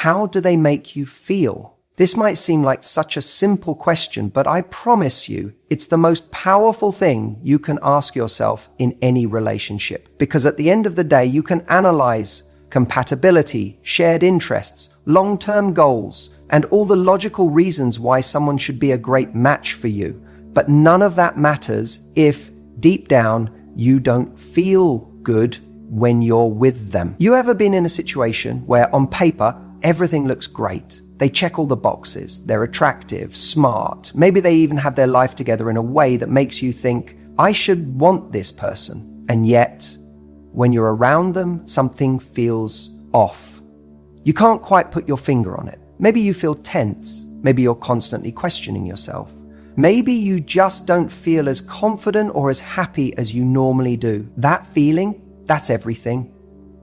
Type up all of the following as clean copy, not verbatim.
How do they make you feel? This might seem like such a simple question, but I promise you, it's the most powerful thing you can ask yourself in any relationship. Because at the end of the day, you can analyze compatibility, shared interests, long-term goals, and all the logical reasons why someone should be a great match for you. But none of that matters if, deep down, you don't feel good when you're with them. You ever been in a situation where on paper, everything looks great? They check all the boxes. They're attractive, smart. Maybe they even have their life together in a way that makes you think, I should want this person. And yet, when you're around them, something feels off. You can't quite put your finger on it. Maybe you feel tense. Maybe you're constantly questioning yourself. Maybe you just don't feel as confident or as happy as you normally do. That feeling, that's everything.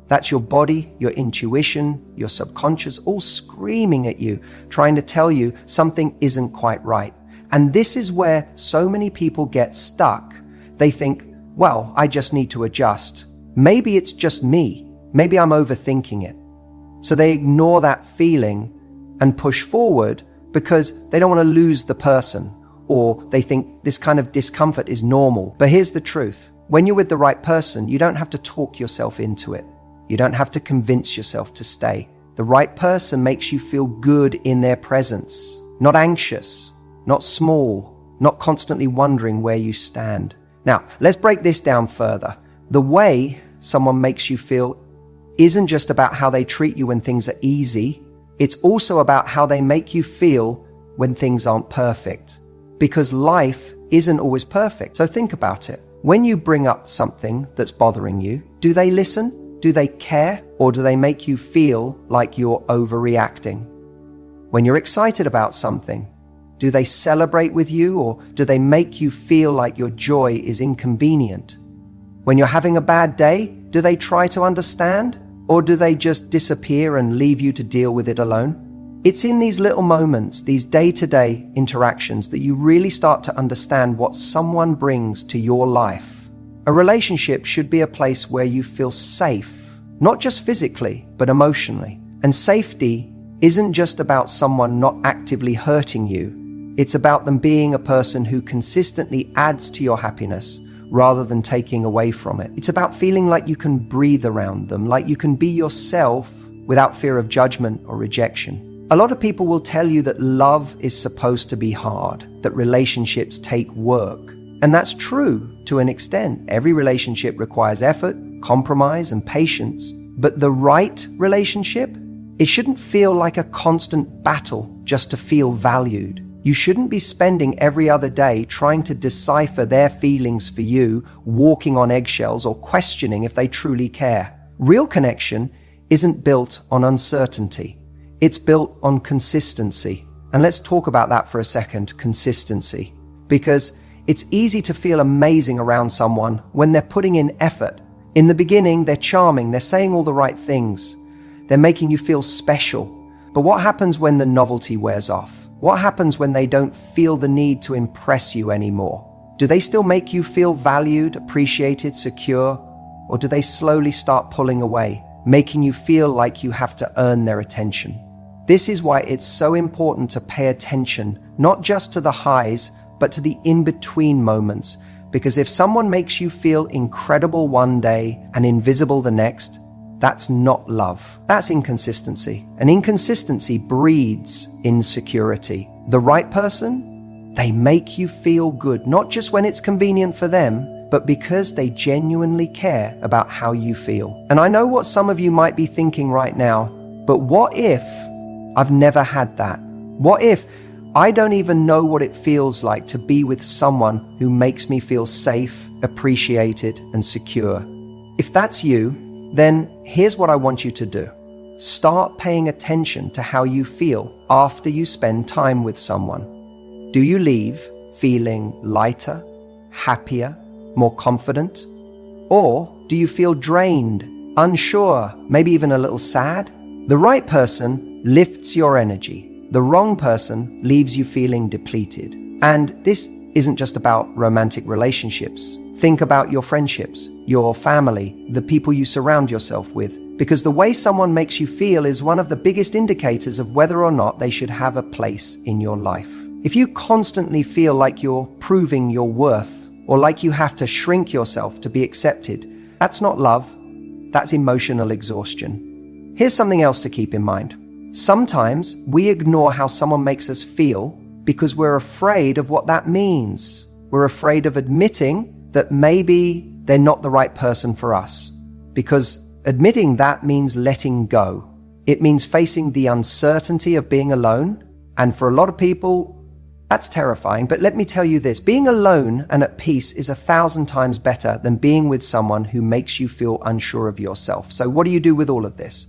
That's your body, your intuition, your subconscious, all screaming at you, trying to tell you something isn't quite right. And this is where so many people get stuck. They think, well, I just need to adjust. Maybe it's just me. Maybe I'm overthinking it. So they ignore that feeling and push forward because they don't want to lose the person, or they think this kind of discomfort is normal. But here's the truth. When you're with the right person, you don't have to talk yourself into it. You don't have to convince yourself to stay. The right person makes you feel good in their presence, not anxious, not small, not constantly wondering where you stand. Now, let's break this down further. The way someone makes you feel isn't just about how they treat you when things are easy. It's also about how they make you feel when things aren't perfect. Because life isn't always perfect. So think about it. When you bring up something that's bothering you, do they listen? Do they care, or do they make you feel like you're overreacting? When you're excited about something, do they celebrate with you, or do they make you feel like your joy is inconvenient? When you're having a bad day, do they try to understand, or do they just disappear and leave you to deal with it alone? It's in these little moments, these day-to-day interactions, that you really start to understand what someone brings to your life. A relationship should be a place where you feel safe, not just physically, but emotionally. And safety isn't just about someone not actively hurting you. It's about them being a person who consistently adds to your happiness rather than taking away from it. It's about feeling like you can breathe around them, like you can be yourself without fear of judgment or rejection. A lot of people will tell you that love is supposed to be hard, that relationships take work. And that's true to an extent. Every relationship requires effort, compromise, and patience. But the right relationship, it shouldn't feel like a constant battle just to feel valued. You shouldn't be spending every other day trying to decipher their feelings for you, walking on eggshells, or questioning if they truly care. Real connection isn't built on uncertainty. It's built on consistency. And let's talk about that for a second, consistency. Because it's easy to feel amazing around someone when they're putting in effort. In the beginning, they're charming, they're saying all the right things, they're making you feel special. But what happens when the novelty wears off? What happens when they don't feel the need to impress you anymore? Do they still make you feel valued, appreciated, secure? Or do they slowly start pulling away, making you feel like you have to earn their attention? This is why it's so important to pay attention, not just to the highs, but to the in-between moments. Because if someone makes you feel incredible one day and invisible the next, that's not love. That's inconsistency. And inconsistency breeds insecurity. The right person, they make you feel good, not just when it's convenient for them, but because they genuinely care about how you feel. And I know what some of you might be thinking right now, but what if I've never had that? What if I don't even know what it feels like to be with someone who makes me feel safe, appreciated, and secure? If that's you, then here's what I want you to do. Start paying attention to how you feel after you spend time with someone. Do you leave feeling lighter, happier, more confident? Or do you feel drained, unsure, maybe even a little sad? The right person lifts your energy. The wrong person leaves you feeling depleted. And this isn't just about romantic relationships. Think about your friendships, your family, the people you surround yourself with, because the way someone makes you feel is one of the biggest indicators of whether or not they should have a place in your life. If you constantly feel like you're proving your worth, or like you have to shrink yourself to be accepted, that's not love, that's emotional exhaustion. Here's something else to keep in mind. Sometimes we ignore how someone makes us feel because we're afraid of what that means. We're afraid of admitting that maybe they're not the right person for us, because admitting that means letting go. It means facing the uncertainty of being alone, and for a lot of people, that's terrifying. But let me tell you this, being alone and at peace is 1,000 times better than being with someone who makes you feel unsure of yourself. So what do you do with all of this?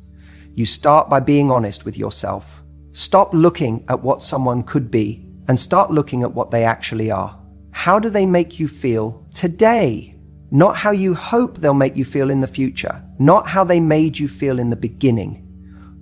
You start by being honest with yourself. Stop looking at what someone could be and start looking at what they actually are. How do they make you feel today? Not how you hope they'll make you feel in the future. Not how they made you feel in the beginning.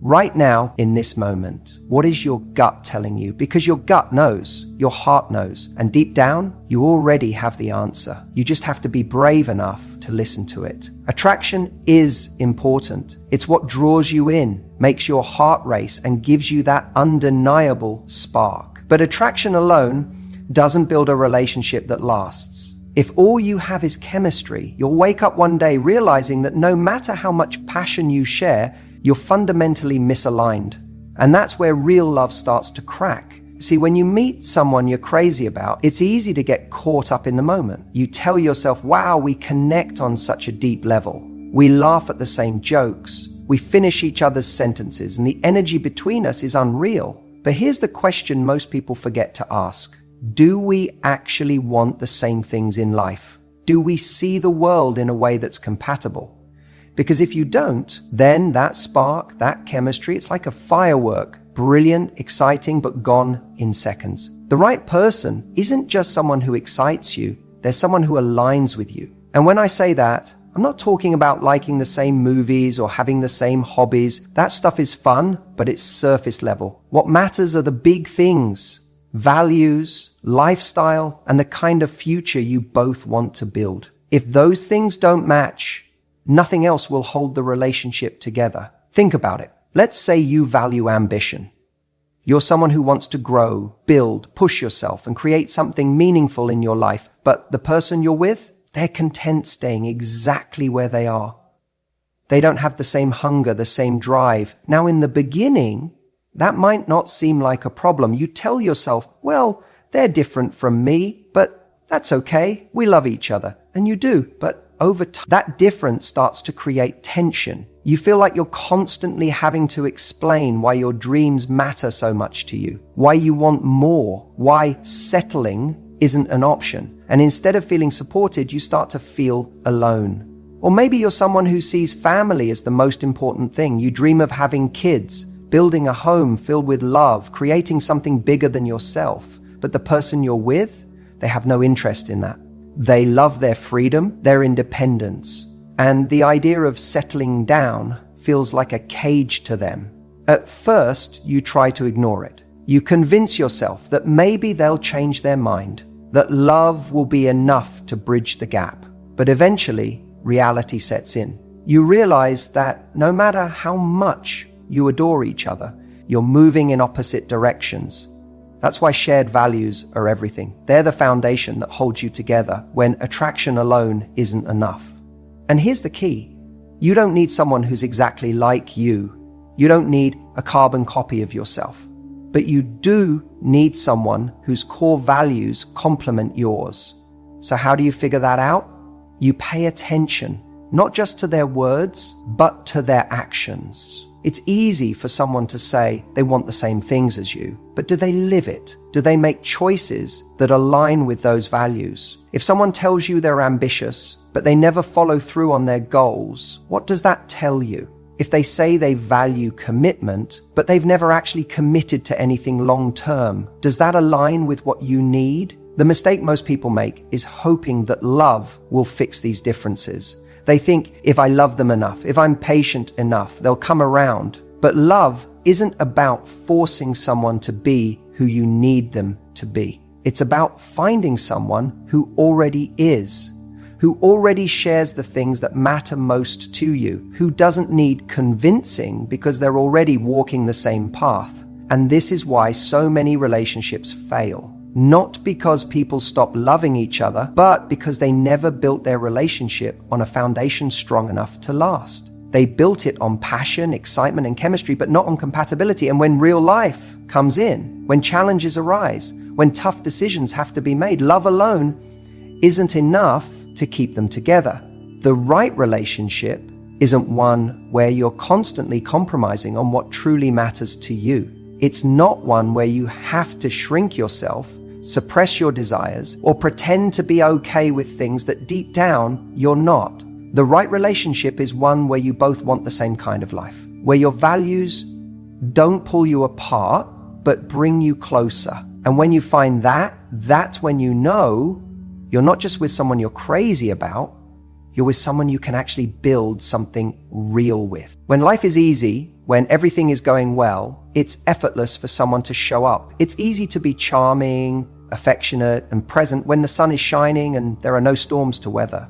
Right now, in this moment, what is your gut telling you? Because your gut knows, your heart knows, and deep down, you already have the answer. You just have to be brave enough to listen to it. Attraction is important. It's what draws you in, makes your heart race, and gives you that undeniable spark. But attraction alone doesn't build a relationship that lasts. If all you have is chemistry, you'll wake up one day realizing that no matter how much passion you share, you're fundamentally misaligned. And that's where real love starts to crack. See, when you meet someone you're crazy about, it's easy to get caught up in the moment. You tell yourself, wow, we connect on such a deep level. We laugh at the same jokes. We finish each other's sentences, and the energy between us is unreal. But here's the question most people forget to ask. Do we actually want the same things in life? Do we see the world in a way that's compatible? Because if you don't, then that spark, that chemistry, it's like a firework, brilliant, exciting, but gone in seconds. The right person isn't just someone who excites you, they're someone who aligns with you. And when I say that, I'm not talking about liking the same movies or having the same hobbies. That stuff is fun, but it's surface level. What matters are the big things. Values, lifestyle, and the kind of future you both want to build. If those things don't match, nothing else will hold the relationship together. Think about it. Let's say you value ambition. You're someone who wants to grow, build, push yourself, and create something meaningful in your life, but the person you're with, they're content staying exactly where they are. They don't have the same hunger, the same drive. Now, in the beginning, that might not seem like a problem. You tell yourself, well, they're different from me, but that's okay. We love each other. And you do. But over time, that difference starts to create tension. You feel like you're constantly having to explain why your dreams matter so much to you, why you want more, why settling isn't an option. And instead of feeling supported, you start to feel alone. Or maybe you're someone who sees family as the most important thing. You dream of having kids, building a home filled with love, creating something bigger than yourself. But the person you're with, they have no interest in that. They love their freedom, their independence. And the idea of settling down feels like a cage to them. At first, you try to ignore it. You convince yourself that maybe they'll change their mind, that love will be enough to bridge the gap. But eventually, reality sets in. You realize that no matter how much you adore each other, you're moving in opposite directions. That's why shared values are everything. They're the foundation that holds you together when attraction alone isn't enough. And here's the key. You don't need someone who's exactly like you. You don't need a carbon copy of yourself. But you do need someone whose core values complement yours. So how do you figure that out? You pay attention, not just to their words, but to their actions. It's easy for someone to say they want the same things as you, but do they live it? Do they make choices that align with those values? If someone tells you they're ambitious, but they never follow through on their goals, what does that tell you? If they say they value commitment, but they've never actually committed to anything long term, does that align with what you need? The mistake most people make is hoping that love will fix these differences. They think, if I love them enough, if I'm patient enough, they'll come around. But love isn't about forcing someone to be who you need them to be. It's about finding someone who already is, who already shares the things that matter most to you, who doesn't need convincing because they're already walking the same path. And this is why so many relationships fail. Not because people stop loving each other, but because they never built their relationship on a foundation strong enough to last. They built it on passion, excitement, and chemistry, but not on compatibility. And when real life comes in, when challenges arise, when tough decisions have to be made, love alone isn't enough to keep them together. The right relationship isn't one where you're constantly compromising on what truly matters to you. It's not one where you have to shrink yourself, suppress your desires, or pretend to be okay with things that deep down you're not. The right relationship is one where you both want the same kind of life, where your values don't pull you apart, but bring you closer. And when you find that, that's when you know you're not just with someone you're crazy about, you're with someone you can actually build something real with. When life is easy, when everything is going well, it's effortless for someone to show up. It's easy to be charming, affectionate, and present when the sun is shining and there are no storms to weather.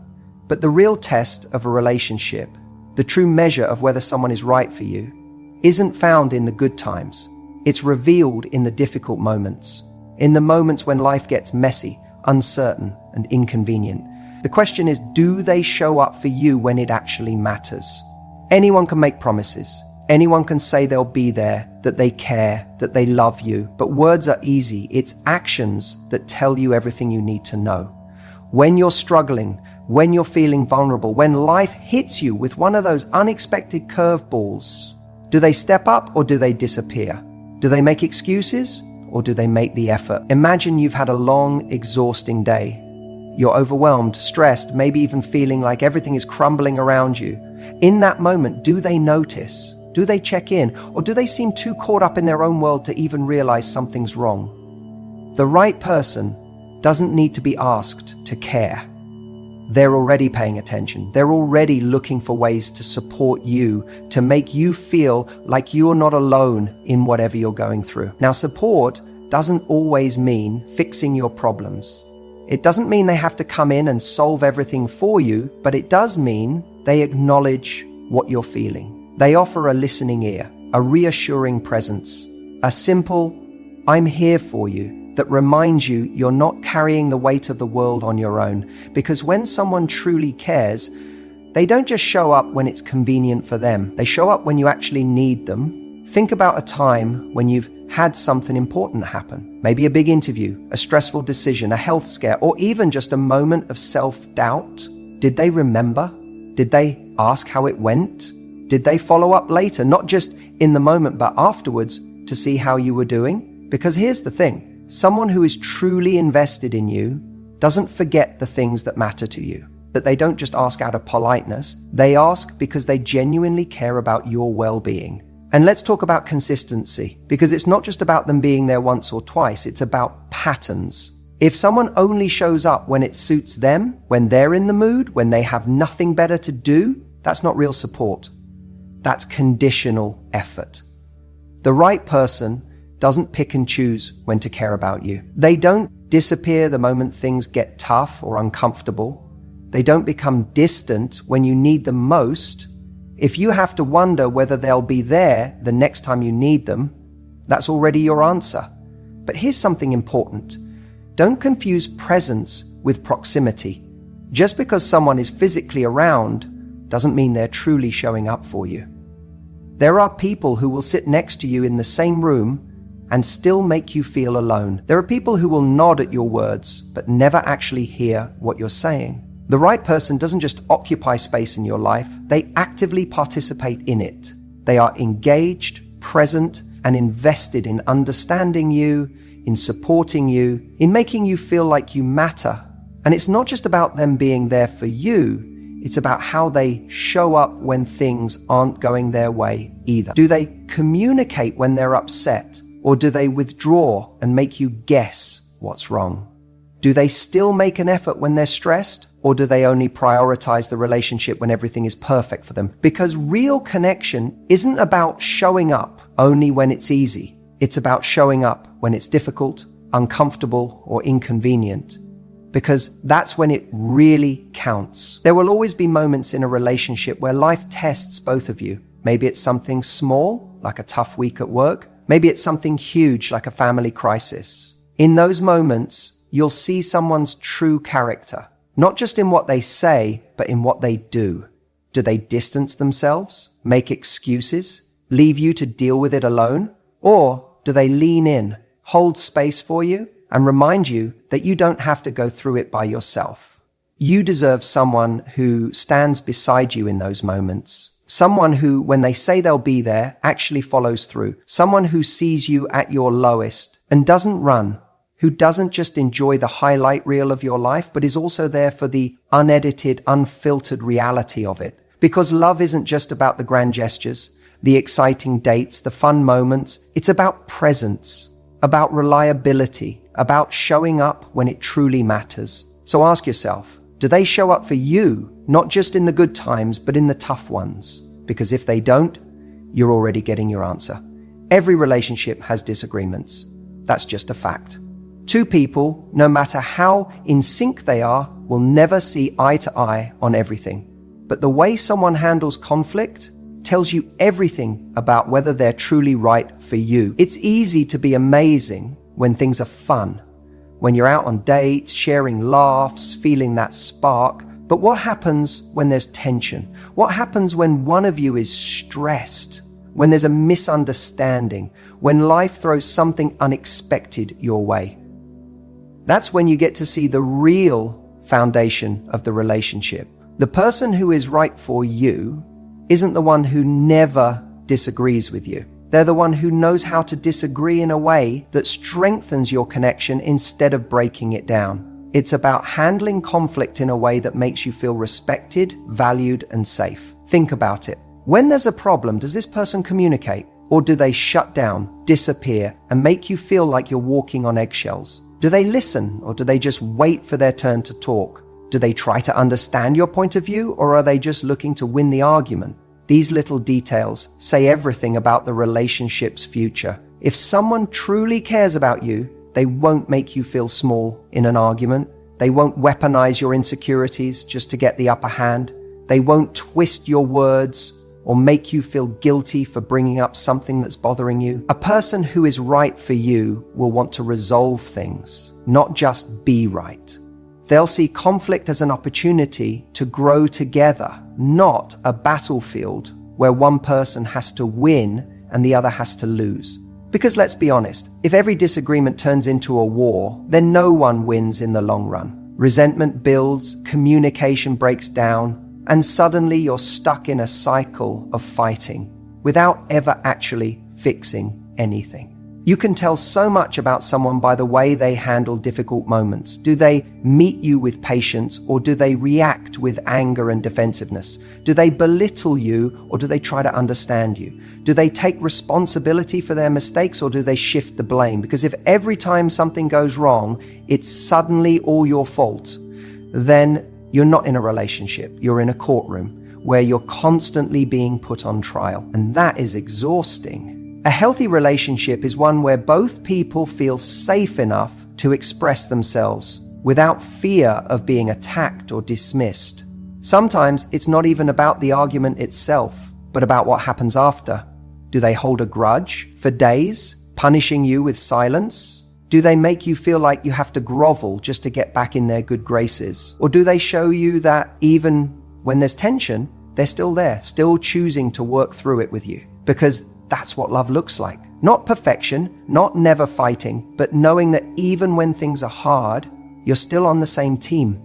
But the real test of a relationship, the true measure of whether someone is right for you, isn't found in the good times. It's revealed in the difficult moments, in the moments when life gets messy, uncertain, and inconvenient. The question is, do they show up for you when it actually matters? Anyone can make promises. Anyone can say they'll be there, that they care, that they love you. But words are easy. It's actions that tell you everything you need to know. When you're struggling, when you're feeling vulnerable, when life hits you with one of those unexpected curveballs, do they step up or do they disappear? Do they make excuses or do they make the effort? Imagine you've had a long, exhausting day. You're overwhelmed, stressed, maybe even feeling like everything is crumbling around you. In that moment, do they notice? Do they check in? Or do they seem too caught up in their own world to even realize something's wrong? The right person doesn't need to be asked to care. They're already paying attention. They're already looking for ways to support you, to make you feel like you're not alone in whatever you're going through. Now, support doesn't always mean fixing your problems. It doesn't mean they have to come in and solve everything for you, but it does mean they acknowledge what you're feeling. They offer a listening ear, a reassuring presence, a simple, "I'm here for you," that reminds you you're not carrying the weight of the world on your own. Because when someone truly cares, they don't just show up when it's convenient for them. They show up when you actually need them. Think about a time when you've had something important happen. Maybe a big interview, a stressful decision, a health scare, or even just a moment of self-doubt. Did they remember? Did they ask how it went? Did they follow up later, not just in the moment, but afterwards to see how you were doing? Because here's the thing. Someone who is truly invested in you doesn't forget the things that matter to you. That they don't just ask out of politeness. They ask because they genuinely care about your well-being. And let's talk about consistency, because it's not just about them being there once or twice. It's about patterns. If someone only shows up when it suits them, when they're in the mood, when they have nothing better to do, that's not real support. That's conditional effort. The right person doesn't pick and choose when to care about you. They don't disappear the moment things get tough or uncomfortable. They don't become distant when you need them most. If you have to wonder whether they'll be there the next time you need them, that's already your answer. But here's something important. Don't confuse presence with proximity. Just because someone is physically around doesn't mean they're truly showing up for you. There are people who will sit next to you in the same room and still make you feel alone. There are people who will nod at your words, but never actually hear what you're saying. The right person doesn't just occupy space in your life, they actively participate in it. They are engaged, present, and invested in understanding you, in supporting you, in making you feel like you matter. And it's not just about them being there for you, it's about how they show up when things aren't going their way either. Do they communicate when they're upset? Or do they withdraw and make you guess what's wrong? Do they still make an effort when they're stressed? Or do they only prioritize the relationship when everything is perfect for them? Because real connection isn't about showing up only when it's easy. It's about showing up when it's difficult, uncomfortable, or inconvenient. because that's when it really counts. There will always be moments in a relationship where life tests both of you. Maybe it's something small, like a tough week at work. Maybe it's something huge, like a family crisis. In those moments, you'll see someone's true character, not just in what they say, but in what they do. Do they distance themselves, make excuses, leave you to deal with it alone? Or do they lean in, hold space for you, and remind you that you don't have to go through it by yourself? You deserve someone who stands beside you in those moments. Someone who, when they say they'll be there, actually follows through. Someone who sees you at your lowest and doesn't run, who doesn't just enjoy the highlight reel of your life, but is also there for the unedited, unfiltered reality of it. Because love isn't just about the grand gestures, the exciting dates, the fun moments. It's about presence, about reliability, about showing up when it truly matters. So ask yourself, do they show up for you, not just in the good times, but in the tough ones? Because if they don't, you're already getting your answer. Every relationship has disagreements. That's just a fact. Two people, no matter how in sync they are, will never see eye to eye on everything. But the way someone handles conflict tells you everything about whether they're truly right for you. It's easy to be amazing when things are fun, when you're out on dates, sharing laughs, feeling that spark. But what happens when there's tension? What happens when one of you is stressed? When there's a misunderstanding? When life throws something unexpected your way? That's when you get to see the real foundation of the relationship. The person who is right for you isn't the one who never disagrees with you. They're the one who knows how to disagree in a way that strengthens your connection instead of breaking it down. It's about handling conflict in a way that makes you feel respected, valued, and safe. Think about it. When there's a problem, does this person communicate? Or do they shut down, disappear, and make you feel like you're walking on eggshells? Do they listen, or do they just wait for their turn to talk? Do they try to understand your point of view, or are they just looking to win the argument? These little details say everything about the relationship's future. If someone truly cares about you, they won't make you feel small in an argument. They won't weaponize your insecurities just to get the upper hand. They won't twist your words or make you feel guilty for bringing up something that's bothering you. A person who is right for you will want to resolve things, not just be right. They'll see conflict as an opportunity to grow together, not a battlefield where one person has to win and the other has to lose. Because let's be honest, if every disagreement turns into a war, then no one wins in the long run. Resentment builds, communication breaks down, and suddenly you're stuck in a cycle of fighting without ever actually fixing anything. You can tell so much about someone by the way they handle difficult moments. Do they meet you with patience, or do they react with anger and defensiveness? Do they belittle you, or do they try to understand you? Do they take responsibility for their mistakes, or do they shift the blame? Because if every time something goes wrong, it's suddenly all your fault, then you're not in a relationship. You're in a courtroom where you're constantly being put on trial, and that is exhausting. A healthy relationship is one where both people feel safe enough to express themselves without fear of being attacked or dismissed. Sometimes it's not even about the argument itself, but about what happens after. Do they hold a grudge for days, punishing you with silence? Do they make you feel like you have to grovel just to get back in their good graces? Or do they show you that even when there's tension, they're still there, still choosing to work through it with you? Because that's what love looks like. Not perfection, not never fighting, but knowing that even when things are hard, you're still on the same team.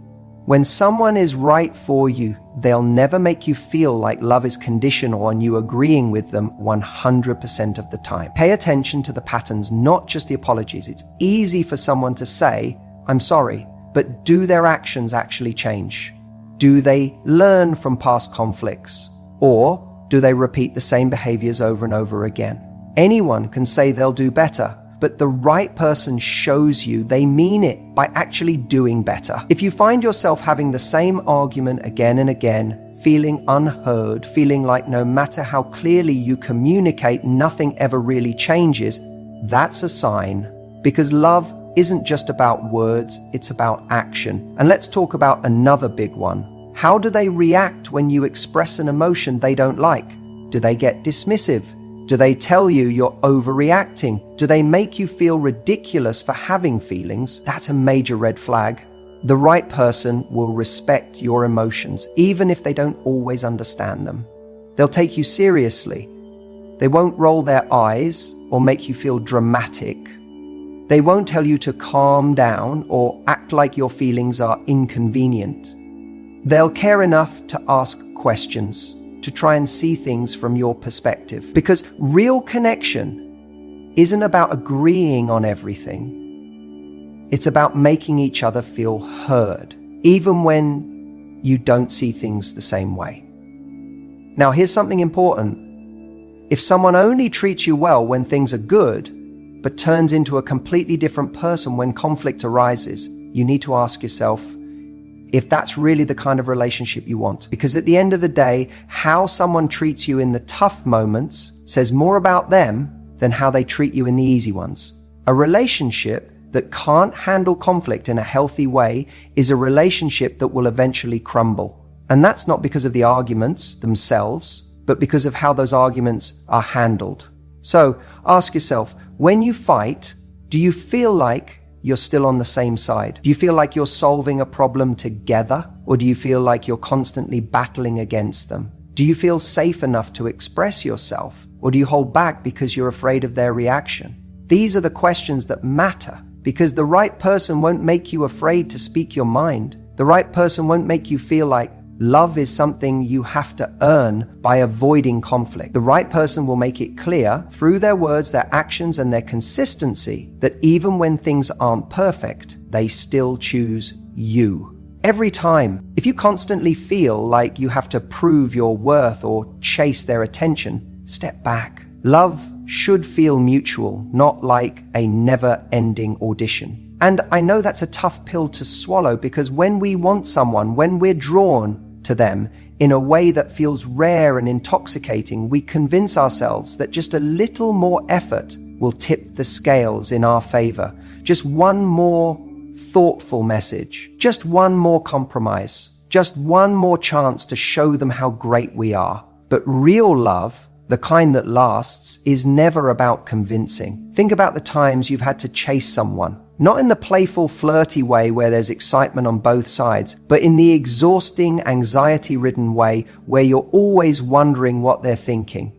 When someone is right for you, they'll never make you feel like love is conditional on you agreeing with them 100% of the time. Pay attention to the patterns, not just the apologies. It's easy for someone to say, "I'm sorry," but do their actions actually change? Do they learn from past conflicts? Or do they repeat the same behaviors over and over again? Anyone can say they'll do better, but the right person shows you they mean it by actually doing better. If you find yourself having the same argument again and again, feeling unheard, feeling like no matter how clearly you communicate, nothing ever really changes, that's a sign, because love isn't just about words, it's about action. And let's talk about another big one. How do they react when you express an emotion they don't like? Do they get dismissive? Do they tell you you're overreacting? Do they make you feel ridiculous for having feelings? That's a major red flag. The right person will respect your emotions, even if they don't always understand them. They'll take you seriously. They won't roll their eyes or make you feel dramatic. They won't tell you to calm down or act like your feelings are inconvenient. They'll care enough to ask questions, to try and see things from your perspective. Because real connection isn't about agreeing on everything. It's about making each other feel heard, even when you don't see things the same way. Now, here's something important. If someone only treats you well when things are good, but turns into a completely different person when conflict arises, you need to ask yourself if that's really the kind of relationship you want. Because at the end of the day, how someone treats you in the tough moments says more about them than how they treat you in the easy ones. A relationship that can't handle conflict in a healthy way is a relationship that will eventually crumble. And that's not because of the arguments themselves, but because of how those arguments are handled. So ask yourself, when you fight, do you feel like you're still on the same side? Do you feel like you're solving a problem together? Or do you feel like you're constantly battling against them? Do you feel safe enough to express yourself? Or do you hold back because you're afraid of their reaction? These are the questions that matter, because the right person won't make you afraid to speak your mind. The right person won't make you feel like love is something you have to earn by avoiding conflict. The right person will make it clear through their words, their actions, and their consistency that even when things aren't perfect, they still choose you. Every time. If you constantly feel like you have to prove your worth or chase their attention, step back. Love should feel mutual, not like a never-ending audition. And I know that's a tough pill to swallow, because when we want someone, when we're drawn to them in a way that feels rare and intoxicating, we convince ourselves that just a little more effort will tip the scales in our favor. Just one more thoughtful message, just one more compromise, just one more chance to show them how great we are. But real love, the kind that lasts, is never about convincing. Think about the times you've had to chase someone. Not in the playful, flirty way where there's excitement on both sides, but in the exhausting, anxiety-ridden way where you're always wondering what they're thinking.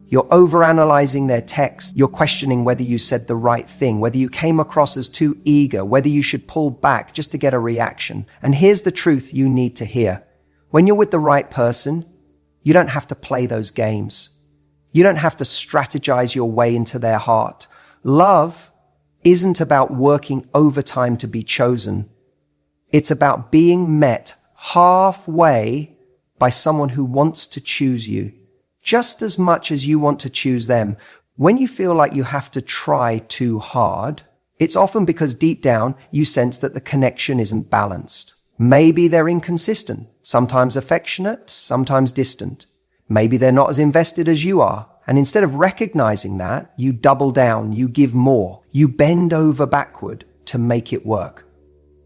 You're overanalyzing their text. You're questioning whether you said the right thing, whether you came across as too eager, whether you should pull back just to get a reaction. And here's the truth you need to hear. When you're with the right person, you don't have to play those games. You don't have to strategize your way into their heart. Love isn't about working overtime to be chosen. It's about being met halfway by someone who wants to choose you, just as much as you want to choose them. When you feel like you have to try too hard, it's often because deep down you sense that the connection isn't balanced. Maybe they're inconsistent, sometimes affectionate, sometimes distant. Maybe they're not as invested as you are. And instead of recognizing that, you double down, you give more, you bend over backward to make it work.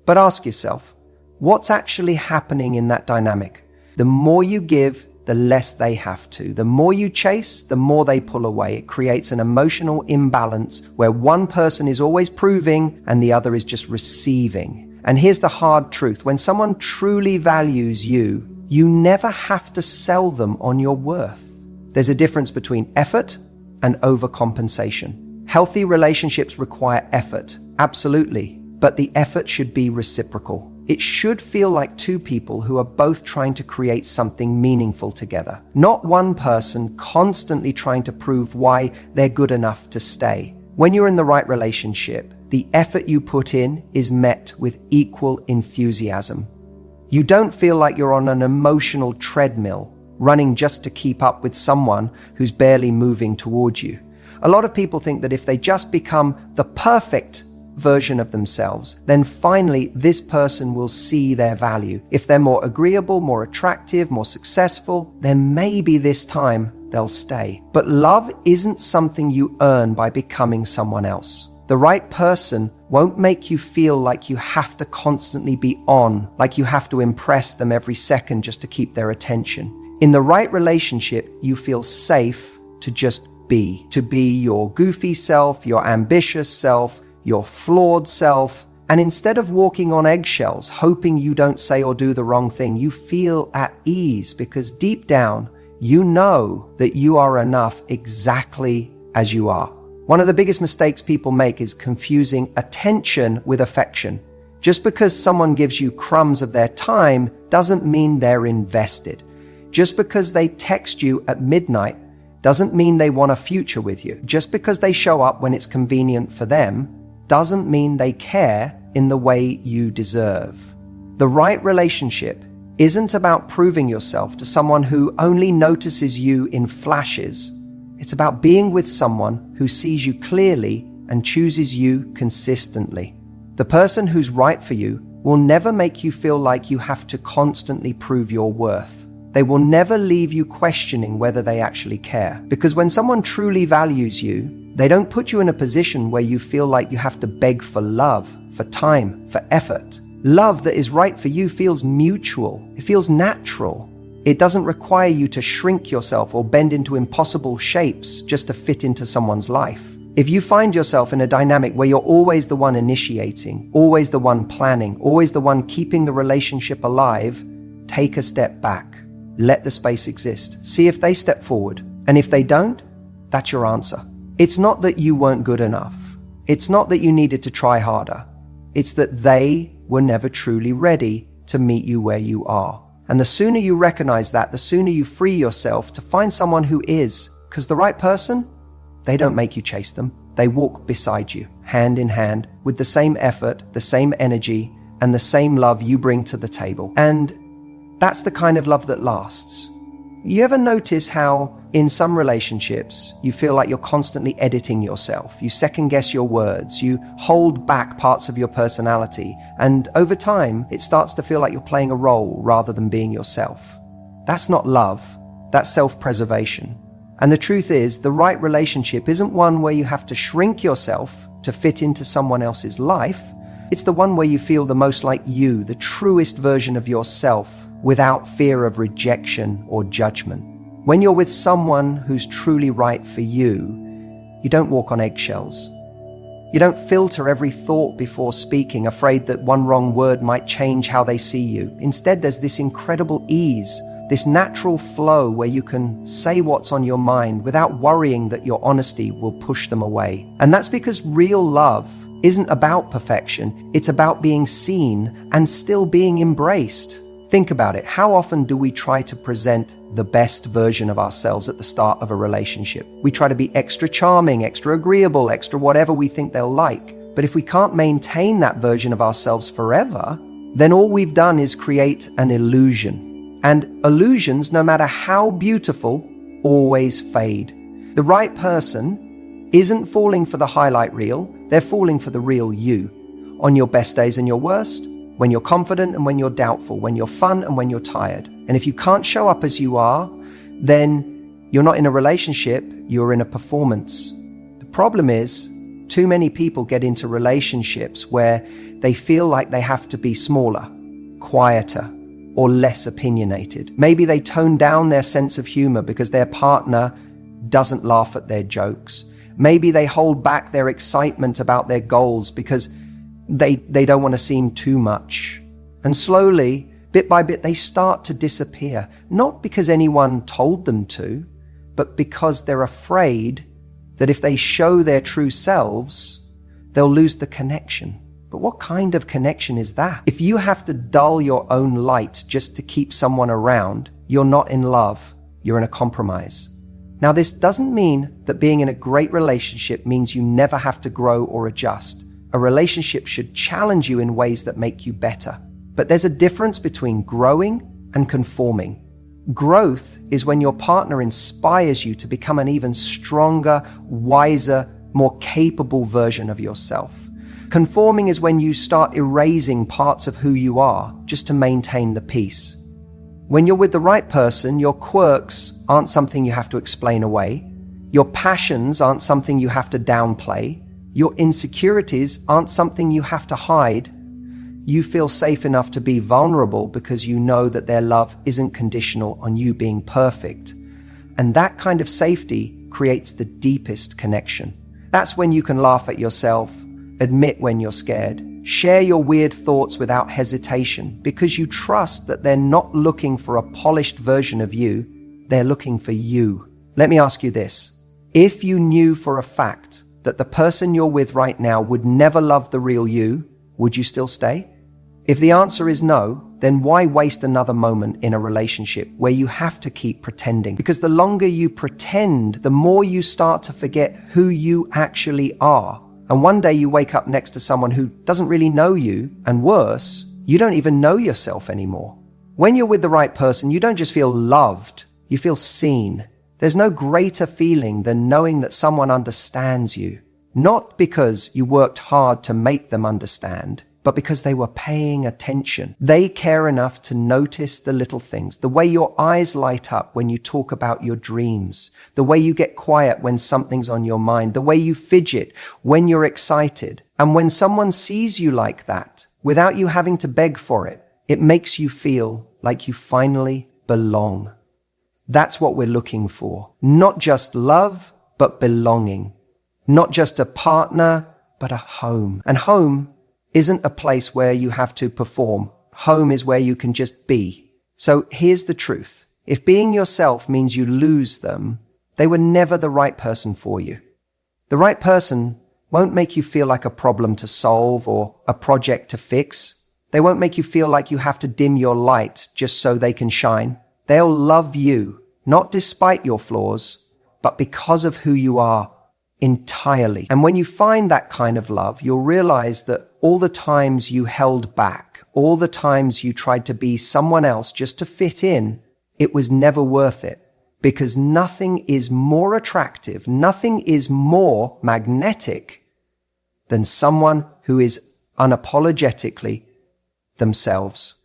But ask yourself, what's actually happening in that dynamic? The more you give, the less they have to. The more you chase, the more they pull away. It creates an emotional imbalance where one person is always proving and the other is just receiving. And here's the hard truth. When someone truly values you, you never have to sell them on your worth. There's a difference between effort and overcompensation. Healthy relationships require effort, absolutely, but the effort should be reciprocal. It should feel like two people who are both trying to create something meaningful together, not one person constantly trying to prove why they're good enough to stay. When you're in the right relationship, the effort you put in is met with equal enthusiasm. You don't feel like you're on an emotional treadmill, running just to keep up with someone who's barely moving towards you. A lot of people think that if they just become the perfect version of themselves, then finally this person will see their value. If they're more agreeable, more attractive, more successful, then maybe this time they'll stay. But love isn't something you earn by becoming someone else. The right person won't make you feel like you have to constantly be on, like you have to impress them every second just to keep their attention. In the right relationship, you feel safe to just be. To be your goofy self, your ambitious self, your flawed self. And instead of walking on eggshells, hoping you don't say or do the wrong thing, you feel at ease because deep down, you know that you are enough exactly as you are. One of the biggest mistakes people make is confusing attention with affection. Just because someone gives you crumbs of their time doesn't mean they're invested. Just because they text you at midnight doesn't mean they want a future with you. Just because they show up when it's convenient for them doesn't mean they care in the way you deserve. The right relationship isn't about proving yourself to someone who only notices you in flashes. It's about being with someone who sees you clearly and chooses you consistently. The person who's right for you will never make you feel like you have to constantly prove your worth. They will never leave you questioning whether they actually care. Because when someone truly values you, they don't put you in a position where you feel like you have to beg for love, for time, for effort. Love that is right for you feels mutual. It feels natural. It doesn't require you to shrink yourself or bend into impossible shapes just to fit into someone's life. If you find yourself in a dynamic where you're always the one initiating, always the one planning, always the one keeping the relationship alive, take a step back. Let the space exist. See if they step forward. And if they don't, that's your answer. It's not that you weren't good enough. It's not that you needed to try harder. It's that they were never truly ready to meet you where you are. And the sooner you recognize that, the sooner you free yourself to find someone who is. Because the right person, they don't make you chase them. They walk beside you, hand in hand, with the same effort, the same energy, and the same love you bring to the table. And that's the kind of love that lasts. You ever notice how in some relationships you feel like you're constantly editing yourself? You second guess your words, you hold back parts of your personality, and over time it starts to feel like you're playing a role rather than being yourself. That's not love, that's self-preservation. And the truth is, the right relationship isn't one where you have to shrink yourself to fit into someone else's life. It's the one where you feel the most like you, the truest version of yourself, without fear of rejection or judgment. When you're with someone who's truly right for you, you don't walk on eggshells. You don't filter every thought before speaking, afraid that one wrong word might change how they see you. Instead, there's this incredible ease, this natural flow where you can say what's on your mind without worrying that your honesty will push them away. And that's because real love isn't about perfection. It's about being seen and still being embraced. Think about it. How often do we try to present the best version of ourselves at the start of a relationship? We try to be extra charming, extra agreeable, extra whatever we think they'll like. But if we can't maintain that version of ourselves forever, then all we've done is create an illusion. And illusions, no matter how beautiful, always fade. The right person isn't falling for the highlight reel. They're falling for the real you. On your best days and your worst, when you're confident and when you're doubtful, when you're fun and when you're tired. And if you can't show up as you are, then you're not in a relationship, you're in a performance. The problem is, too many people get into relationships where they feel like they have to be smaller, quieter, or less opinionated. Maybe they tone down their sense of humor because their partner doesn't laugh at their jokes. Maybe they hold back their excitement about their goals because they don't want to seem too much. And slowly, bit by bit, they start to disappear. Not because anyone told them to, but because they're afraid that if they show their true selves, they'll lose the connection. But what kind of connection is that? If you have to dull your own light just to keep someone around, you're not in love, you're in a compromise. Now, this doesn't mean that being in a great relationship means you never have to grow or adjust. A relationship should challenge you in ways that make you better. But there's a difference between growing and conforming. Growth is when your partner inspires you to become an even stronger, wiser, more capable version of yourself. Conforming is when you start erasing parts of who you are just to maintain the peace. When you're with the right person, your quirks aren't something you have to explain away. Your passions aren't something you have to downplay. Your insecurities aren't something you have to hide. You feel safe enough to be vulnerable because you know that their love isn't conditional on you being perfect. And that kind of safety creates the deepest connection. That's when you can laugh at yourself, admit when you're scared, share your weird thoughts without hesitation, because you trust that they're not looking for a polished version of you, they're looking for you. Let me ask you this. If you knew for a fact that the person you're with right now would never love the real you, would you still stay? If the answer is no, then why waste another moment in a relationship where you have to keep pretending? Because the longer you pretend, the more you start to forget who you actually are. And one day you wake up next to someone who doesn't really know you, and worse, you don't even know yourself anymore. When you're with the right person, you don't just feel loved, you feel seen. There's no greater feeling than knowing that someone understands you. Not because you worked hard to make them understand, but because they were paying attention. They care enough to notice the little things, the way your eyes light up when you talk about your dreams, the way you get quiet when something's on your mind, the way you fidget when you're excited. And when someone sees you like that, without you having to beg for it, it makes you feel like you finally belong. That's what we're looking for. Not just love, but belonging. Not just a partner, but a home. And home isn't a place where you have to perform. Home is where you can just be. So here's the truth. If being yourself means you lose them, they were never the right person for you. The right person won't make you feel like a problem to solve or a project to fix. They won't make you feel like you have to dim your light just so they can shine. They'll love you, not despite your flaws, but because of who you are. Entirely. And when you find that kind of love, you'll realize that all the times you held back, all the times you tried to be someone else just to fit in, it was never worth it. Because nothing is more attractive, nothing is more magnetic than someone who is unapologetically themselves.